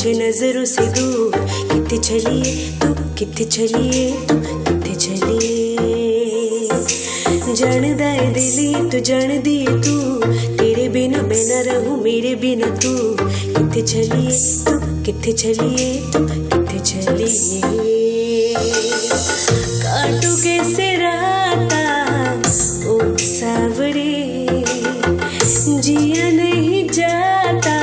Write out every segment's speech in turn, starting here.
मुझे नजरों से दूर। किथे चलिए तू, किथे चलिए तू, किथे चलिए। जानदा है दिली तू, जान दी तू, तेरे बिना मैं ना रहूं, मेरे बिना तू। किथे चलिए तू, किथे चलिए तू, किथे चलिए। काटू कैसे राता ओ सावरे, जिया नहीं जाता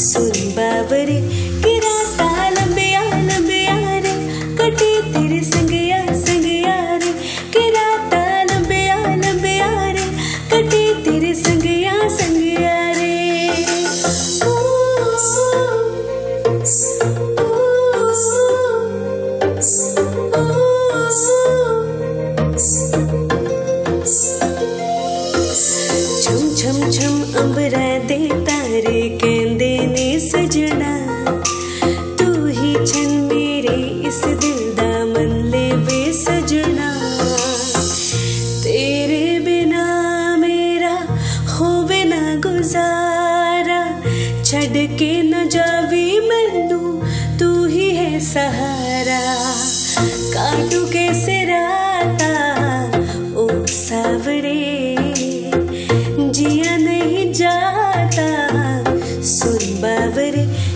सुन बावरे। कि राता लंबिया लंबिया रे, कटी तेरे संगया संगया रे। कि राता लंबिया लंबिया रे, कटी तेरे संगया संगया रे। छम छम छम अंबरा दे तारे कहंदे ने सजना, तू ही छन मेरे इस दिल दा मन ले वे सजना। तेरे बिना मेरा होवे ना गुजारा, छड़ के न जावी मैनू तू ही है सहारा। काटू कैसे राता ओ सावरे, जिया नहीं जाता सुन बावरे।